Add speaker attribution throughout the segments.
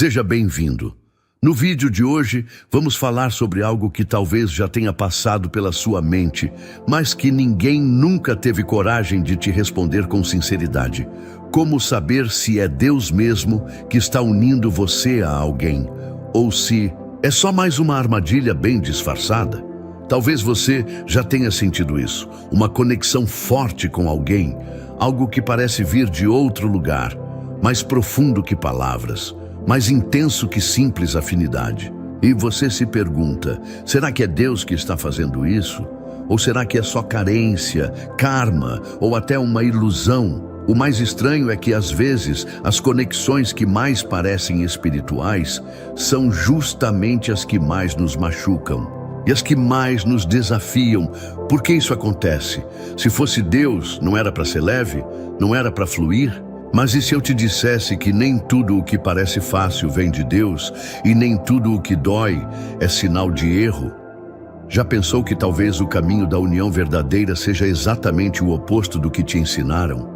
Speaker 1: Seja bem-vindo. No vídeo de hoje, vamos falar sobre algo que talvez já tenha passado pela sua mente, mas que ninguém nunca teve coragem de te responder com sinceridade. Como saber se é Deus mesmo que está unindo você a alguém, ou se é só mais uma armadilha bem disfarçada? Talvez você já tenha sentido isso, uma conexão forte com alguém, algo que parece vir de outro lugar, mais profundo que palavras, mais intenso que simples afinidade. E você se pergunta, será que é Deus que está fazendo isso? Ou será que é só carência, karma ou até uma ilusão? O mais estranho é que às vezes as conexões que mais parecem espirituais são justamente as que mais nos machucam e as que mais nos desafiam. Por que isso acontece? Se fosse Deus, não era para ser leve? Não era para fluir? Mas e se eu te dissesse que nem tudo o que parece fácil vem de Deus e nem tudo o que dói é sinal de erro? Já pensou que talvez o caminho da união verdadeira seja exatamente o oposto do que te ensinaram?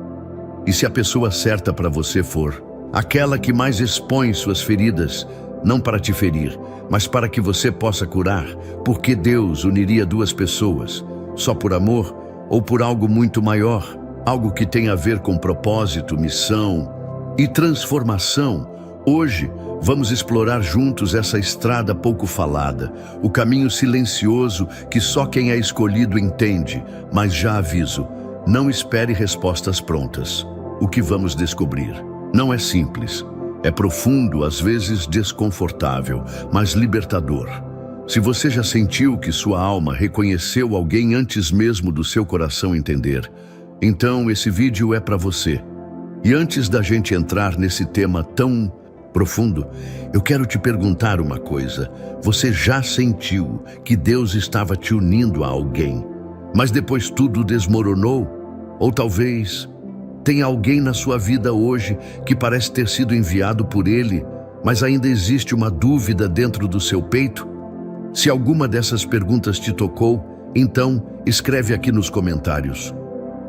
Speaker 1: E se a pessoa certa para você for aquela que mais expõe suas feridas, não para te ferir, mas para que você possa curar? Por que Deus uniria duas pessoas? Só por amor ou por algo muito maior? Algo que tem a ver com propósito, missão e transformação. Hoje, vamos explorar juntos essa estrada pouco falada, o caminho silencioso que só quem é escolhido entende. Mas já aviso, não espere respostas prontas. O que vamos descobrir não é simples, é profundo, às vezes desconfortável, mas libertador. Se você já sentiu que sua alma reconheceu alguém antes mesmo do seu coração entender, então esse vídeo é para você. E antes da gente entrar nesse tema tão profundo, eu quero te perguntar uma coisa. Você já sentiu que Deus estava te unindo a alguém, mas depois tudo desmoronou? Ou talvez tem alguém na sua vida hoje que parece ter sido enviado por Ele, mas ainda existe uma dúvida dentro do seu peito? Se alguma dessas perguntas te tocou, então escreve aqui nos comentários: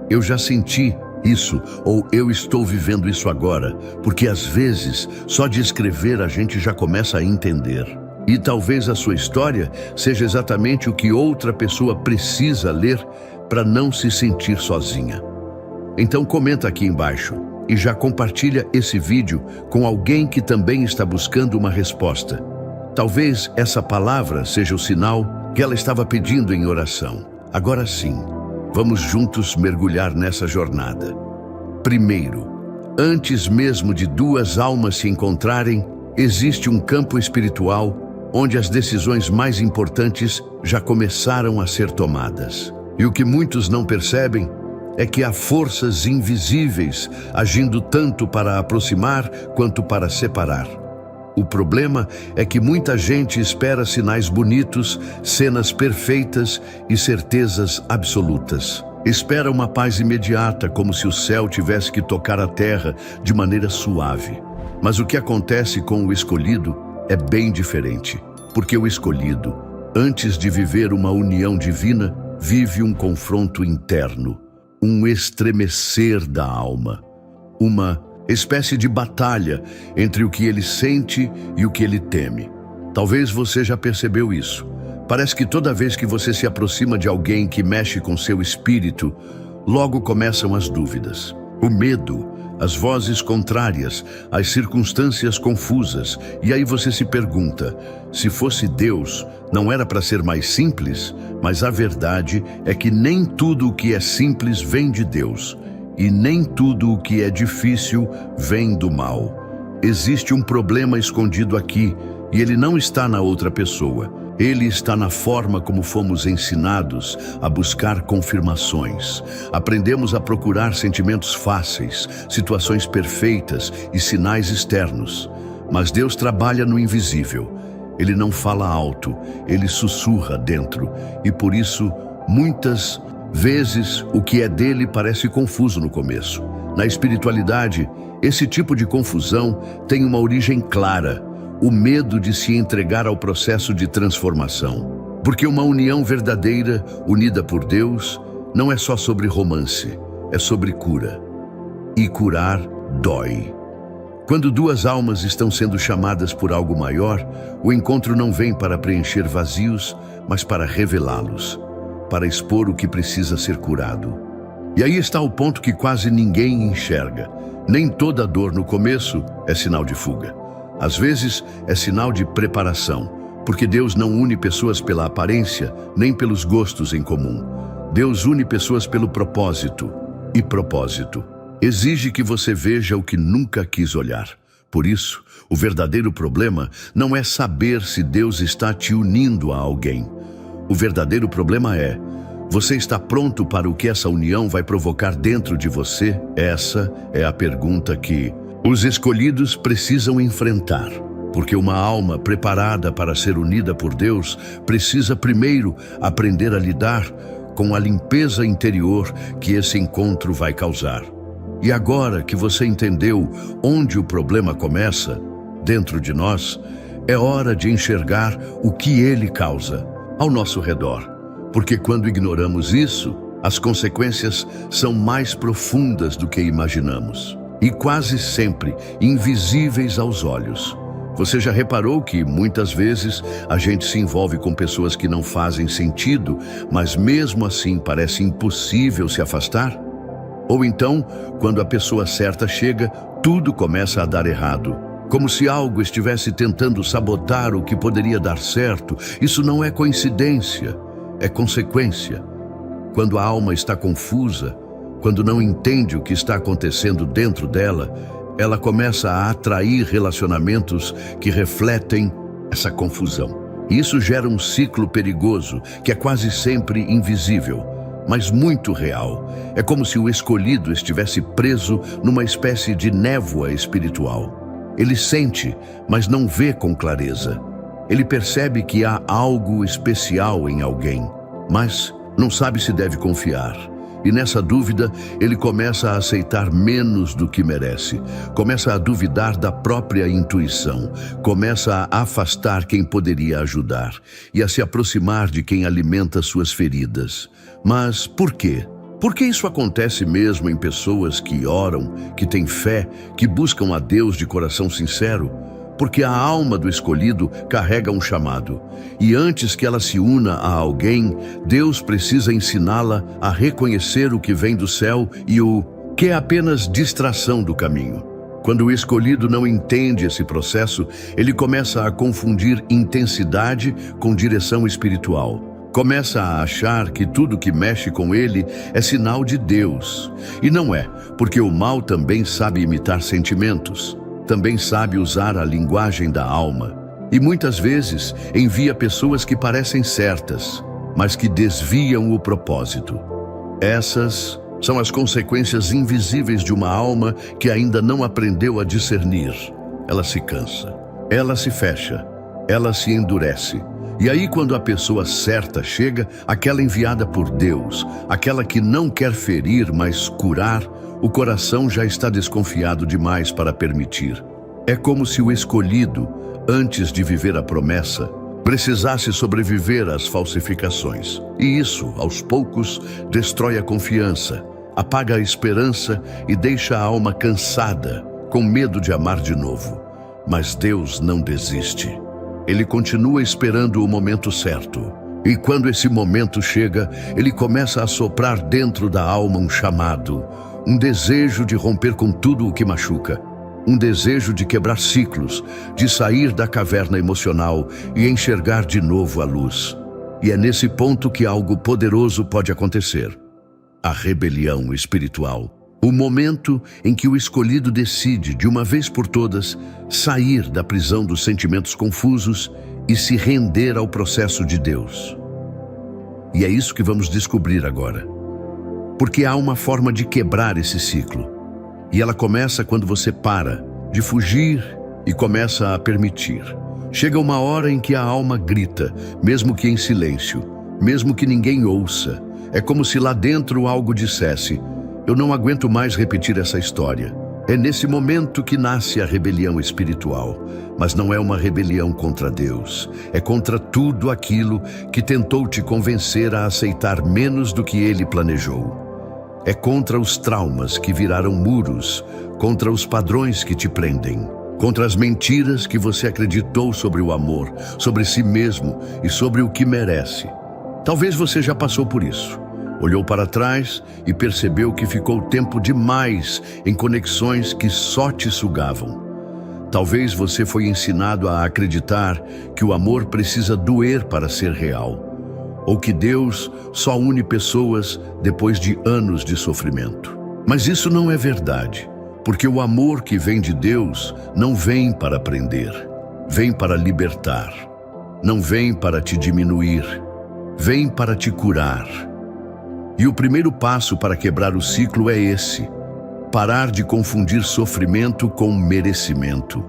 Speaker 1: eu já senti isso, ou eu estou vivendo isso agora, porque às vezes, só de escrever a gente já começa a entender. E talvez a sua história seja exatamente o que outra pessoa precisa ler para não se sentir sozinha. Então comenta aqui embaixo e já compartilha esse vídeo com alguém que também está buscando uma resposta. Talvez essa palavra seja o sinal que ela estava pedindo em oração. Agora sim, vamos juntos mergulhar nessa jornada. Primeiro, antes mesmo de duas almas se encontrarem, existe um campo espiritual onde as decisões mais importantes já começaram a ser tomadas. E o que muitos não percebem é que há forças invisíveis agindo tanto para aproximar quanto para separar. O problema é que muita gente espera sinais bonitos, cenas perfeitas e certezas absolutas. Espera uma paz imediata, como se o céu tivesse que tocar a terra de maneira suave. Mas o que acontece com o escolhido é bem diferente, porque o escolhido, antes de viver uma união divina, vive um confronto interno, um estremecer da alma, uma espécie de batalha entre o que ele sente e o que ele teme. Talvez você já percebeu isso. Parece que toda vez que você se aproxima de alguém que mexe com seu espírito, logo começam as dúvidas, o medo, as vozes contrárias, as circunstâncias confusas. E aí você se pergunta, se fosse Deus, não era para ser mais simples? Mas a verdade é que nem tudo o que é simples vem de Deus. E nem tudo o que é difícil vem do mal. Existe um problema escondido aqui, e ele não está na outra pessoa. Ele está na forma como fomos ensinados a buscar confirmações. Aprendemos a procurar sentimentos fáceis, situações perfeitas e sinais externos. Mas Deus trabalha no invisível. Ele não fala alto, ele sussurra dentro. E por isso, muitas vezes, o que é dele parece confuso no começo. Na espiritualidade, esse tipo de confusão tem uma origem clara: o medo de se entregar ao processo de transformação. Porque uma união verdadeira, unida por Deus, não é só sobre romance, é sobre cura. E curar dói. Quando duas almas estão sendo chamadas por algo maior, o encontro não vem para preencher vazios, mas para revelá-los, para expor o que precisa ser curado. E aí está o ponto que quase ninguém enxerga. Nem toda dor no começo é sinal de fuga. Às vezes é sinal de preparação, porque Deus não une pessoas pela aparência, nem pelos gostos em comum. Deus une pessoas pelo propósito. E propósito exige que você veja o que nunca quis olhar. Por isso, o verdadeiro problema não é saber se Deus está te unindo a alguém. O verdadeiro problema é: você está pronto para o que essa união vai provocar dentro de você? Essa é a pergunta que os escolhidos precisam enfrentar. Porque uma alma preparada para ser unida por Deus precisa primeiro aprender a lidar com a limpeza interior que esse encontro vai causar. E agora que você entendeu onde o problema começa, dentro de nós, é hora de enxergar o que ele causa ao nosso redor. Porque quando ignoramos isso, as consequências são mais profundas do que imaginamos. E quase sempre invisíveis aos olhos. Você já reparou que, muitas vezes, a gente se envolve com pessoas que não fazem sentido, mas mesmo assim parece impossível se afastar? Ou então, quando a pessoa certa chega, tudo começa a dar errado. Como se algo estivesse tentando sabotar o que poderia dar certo. Isso não é coincidência, é consequência. Quando a alma está confusa, quando não entende o que está acontecendo dentro dela, ela começa a atrair relacionamentos que refletem essa confusão. E isso gera um ciclo perigoso que é quase sempre invisível, mas muito real. É como se o escolhido estivesse preso numa espécie de névoa espiritual. Ele sente, mas não vê com clareza. Ele percebe que há algo especial em alguém, mas não sabe se deve confiar. E nessa dúvida, ele começa a aceitar menos do que merece. Começa a duvidar da própria intuição. Começa a afastar quem poderia ajudar e a se aproximar de quem alimenta suas feridas. Mas por quê? Por que isso acontece mesmo em pessoas que oram, que têm fé, que buscam a Deus de coração sincero? Porque a alma do escolhido carrega um chamado. E antes que ela se una a alguém, Deus precisa ensiná-la a reconhecer o que vem do céu e o que é apenas distração do caminho. Quando o escolhido não entende esse processo, ele começa a confundir intensidade com direção espiritual. Começa a achar que tudo que mexe com ele é sinal de Deus. E não é, porque o mal também sabe imitar sentimentos. Também sabe usar a linguagem da alma. E muitas vezes envia pessoas que parecem certas, mas que desviam o propósito. Essas são as consequências invisíveis de uma alma que ainda não aprendeu a discernir. Ela se cansa, ela se fecha, ela se endurece. E aí, quando a pessoa certa chega, aquela enviada por Deus, aquela que não quer ferir, mas curar, o coração já está desconfiado demais para permitir. É como se o escolhido, antes de viver a promessa, precisasse sobreviver às falsificações. E isso, aos poucos, destrói a confiança, apaga a esperança e deixa a alma cansada, com medo de amar de novo. Mas Deus não desiste. Ele continua esperando o momento certo. E quando esse momento chega, ele começa a soprar dentro da alma um chamado, um desejo de romper com tudo o que machuca, um desejo de quebrar ciclos, de sair da caverna emocional e enxergar de novo a luz. E é nesse ponto que algo poderoso pode acontecer: a rebelião espiritual. O momento em que o escolhido decide, de uma vez por todas, sair da prisão dos sentimentos confusos e se render ao processo de Deus. E é isso que vamos descobrir agora. Porque há uma forma de quebrar esse ciclo. E ela começa quando você para de fugir e começa a permitir. Chega uma hora em que a alma grita, mesmo que em silêncio, mesmo que ninguém ouça. É como se lá dentro algo dissesse: eu não aguento mais repetir essa história. É nesse momento que nasce a rebelião espiritual. Mas não é uma rebelião contra Deus. É contra tudo aquilo que tentou te convencer a aceitar menos do que Ele planejou. É contra os traumas que viraram muros, contra os padrões que te prendem, contra as mentiras que você acreditou sobre o amor, sobre si mesmo e sobre o que merece. Talvez você já passou por isso. Olhou para trás e percebeu que ficou tempo demais em conexões que só te sugavam. Talvez você foi ensinado a acreditar que o amor precisa doer para ser real, ou que Deus só une pessoas depois de anos de sofrimento. Mas isso não é verdade, porque o amor que vem de Deus não vem para prender, vem para libertar. Não vem para te diminuir, vem para te curar. E o primeiro passo para quebrar o ciclo é esse: parar de confundir sofrimento com merecimento.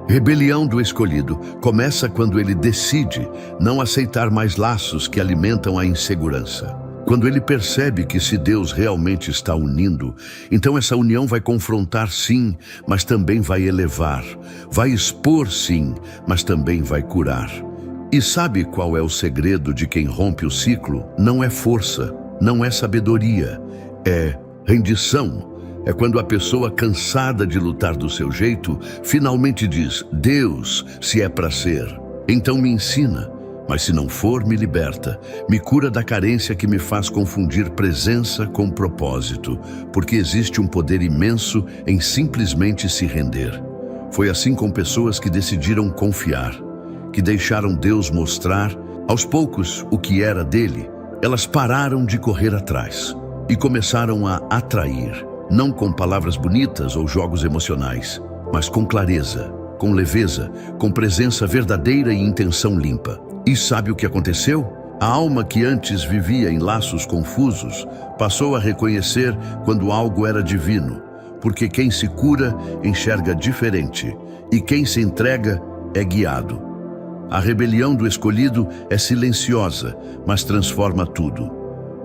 Speaker 1: Rebelião do escolhido começa quando ele decide não aceitar mais laços que alimentam a insegurança. Quando ele percebe que se Deus realmente está unindo, então essa união vai confrontar sim, mas também vai elevar. Vai expor sim, mas também vai curar. E sabe qual é o segredo de quem rompe o ciclo? Não é força, não é sabedoria, é rendição. É quando a pessoa, cansada de lutar do seu jeito, finalmente diz: Deus, se é para ser, então me ensina. Mas se não for, me liberta. Me cura da carência que me faz confundir presença com propósito, porque existe um poder imenso em simplesmente se render. Foi assim com pessoas que decidiram confiar, que deixaram Deus mostrar, aos poucos, o que era dele. Elas pararam de correr atrás e começaram a atrair. Não com palavras bonitas ou jogos emocionais, mas com clareza, com leveza, com presença verdadeira e intenção limpa. E sabe o que aconteceu? A alma que antes vivia em laços confusos passou a reconhecer quando algo era divino, porque quem se cura enxerga diferente e quem se entrega é guiado. A rebelião do escolhido é silenciosa, mas transforma tudo,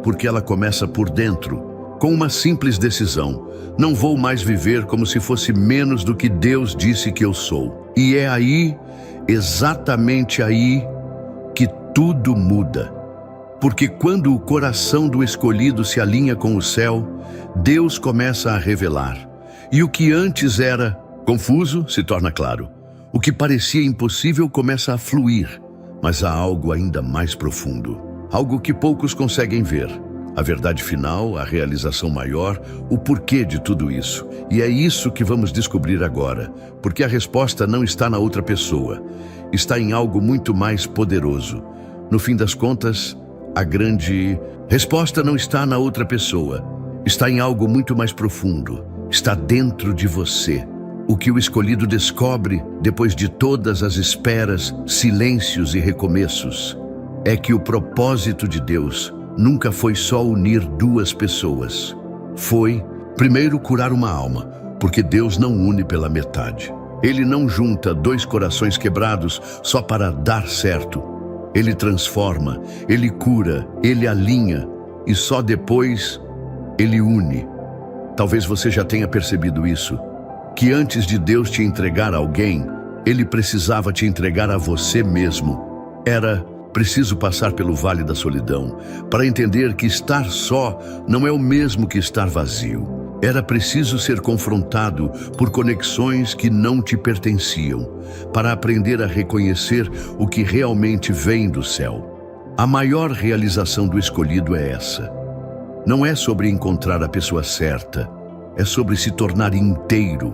Speaker 1: porque ela começa por dentro. Com uma simples decisão: não vou mais viver como se fosse menos do que Deus disse que eu sou. E é aí, exatamente aí, que tudo muda. Porque quando o coração do escolhido se alinha com o céu, Deus começa a revelar. E o que antes era confuso se torna claro. O que parecia impossível começa a fluir, mas há algo ainda mais profundo. Algo que poucos conseguem ver. A verdade final, a realização maior, o porquê de tudo isso. E é isso que vamos descobrir agora, porque a resposta não está na outra pessoa, está em algo muito mais poderoso. No fim das contas, a grande resposta não está na outra pessoa, está em algo muito mais profundo, está dentro de você. O que o escolhido descobre, depois de todas as esperas, silêncios e recomeços, é que o propósito de Deus nunca foi só unir duas pessoas. Foi, primeiro, curar uma alma, porque Deus não une pela metade. Ele não junta dois corações quebrados só para dar certo. Ele transforma, ele cura, ele alinha e só depois ele une. Talvez você já tenha percebido isso, que antes de Deus te entregar a alguém, ele precisava te entregar a você mesmo. Era preciso passar pelo vale da solidão para entender que estar só não é o mesmo que estar vazio. Era preciso ser confrontado por conexões que não te pertenciam, para aprender a reconhecer o que realmente vem do céu. A maior realização do escolhido é essa. Não é sobre encontrar a pessoa certa, é sobre se tornar inteiro.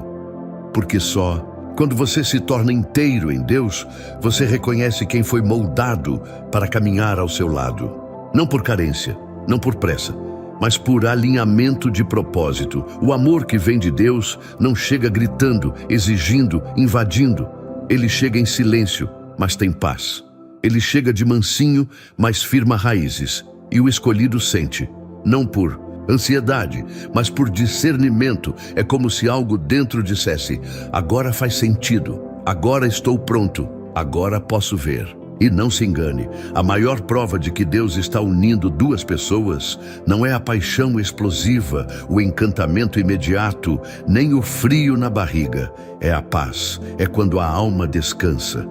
Speaker 1: Porque só quando você se torna inteiro em Deus, você reconhece quem foi moldado para caminhar ao seu lado. Não por carência, não por pressa, mas por alinhamento de propósito. O amor que vem de Deus não chega gritando, exigindo, invadindo. Ele chega em silêncio, mas tem paz. Ele chega de mansinho, mas firma raízes. E o escolhido sente, não por ansiedade, mas por discernimento. É como se algo dentro dissesse: agora faz sentido, agora estou pronto, agora posso ver. E não se engane, a maior prova de que Deus está unindo duas pessoas não é a paixão explosiva, o encantamento imediato, nem o frio na barriga. É a paz, é quando a alma descansa,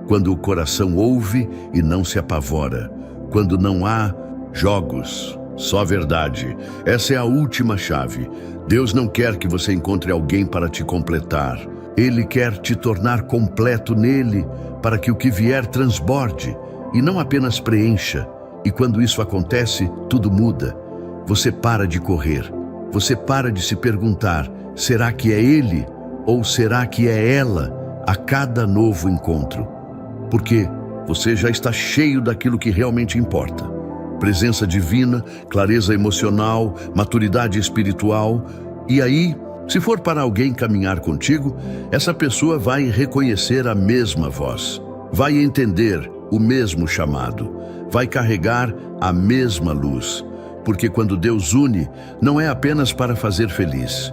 Speaker 1: quando o coração ouve e não se apavora, quando não há jogos, Só verdade. Essa é a última chave. Deus não quer que você encontre alguém para te completar. Ele quer te tornar completo nele, para que o que vier transborde e não apenas preencha. E quando isso acontece, tudo muda. Você para de correr. Você para de se perguntar, será que é ele ou será que é ela a cada novo encontro? Porque você já está cheio daquilo que realmente importa. Presença divina, clareza emocional, maturidade espiritual. E aí, se for para alguém caminhar contigo, essa pessoa vai reconhecer a mesma voz, vai entender o mesmo chamado, vai carregar a mesma luz. Porque quando Deus une, não é apenas para fazer feliz,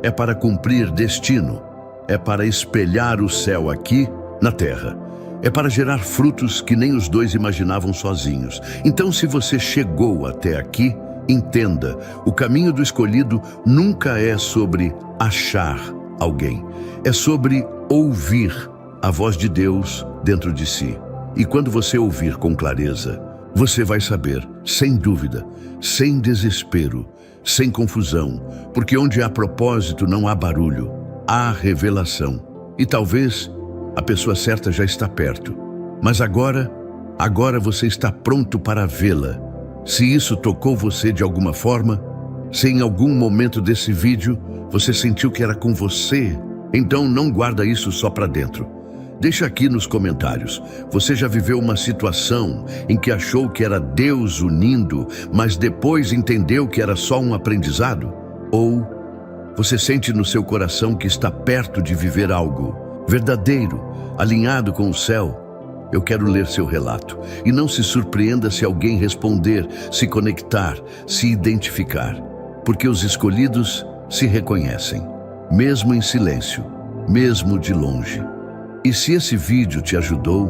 Speaker 1: é para cumprir destino, é para espelhar o céu aqui na terra. É para gerar frutos que nem os dois imaginavam sozinhos. Então, se você chegou até aqui, entenda, o caminho do escolhido nunca é sobre achar alguém. É sobre ouvir a voz de Deus dentro de si. E quando você ouvir com clareza, você vai saber, sem dúvida, sem desespero, sem confusão, porque onde há propósito não há barulho, há revelação. E talvez a pessoa certa já está perto, mas agora você está pronto para vê-la. Se isso tocou você de alguma forma, se em algum momento desse vídeo você sentiu que era com você, então não guarda isso só para dentro. Deixa aqui nos comentários. Você já viveu uma situação em que achou que era Deus unindo, mas depois entendeu que era só um aprendizado? Ou você sente no seu coração que está perto de viver algo verdadeiro, alinhado com o céu? Eu quero ler seu relato. E não se surpreenda se alguém responder, se conectar, se identificar. Porque os escolhidos se reconhecem, mesmo em silêncio, mesmo de longe. E se esse vídeo te ajudou,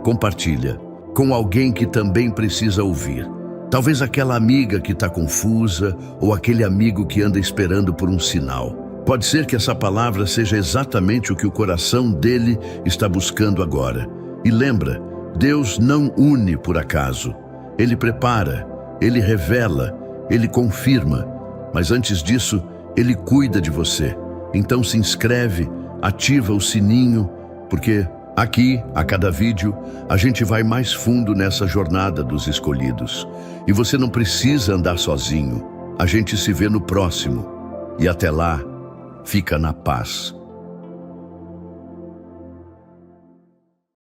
Speaker 1: compartilha com alguém que também precisa ouvir. Talvez aquela amiga que está confusa ou aquele amigo que anda esperando por um sinal. Pode ser que essa palavra seja exatamente o que o coração dele está buscando agora. E lembra, Deus não une por acaso. Ele prepara, Ele revela, Ele confirma. Mas antes disso, Ele cuida de você. Então se inscreve, ativa o sininho, porque aqui, a cada vídeo, a gente vai mais fundo nessa jornada dos escolhidos. E você não precisa andar sozinho. A gente se vê no próximo. E até lá, fica na paz.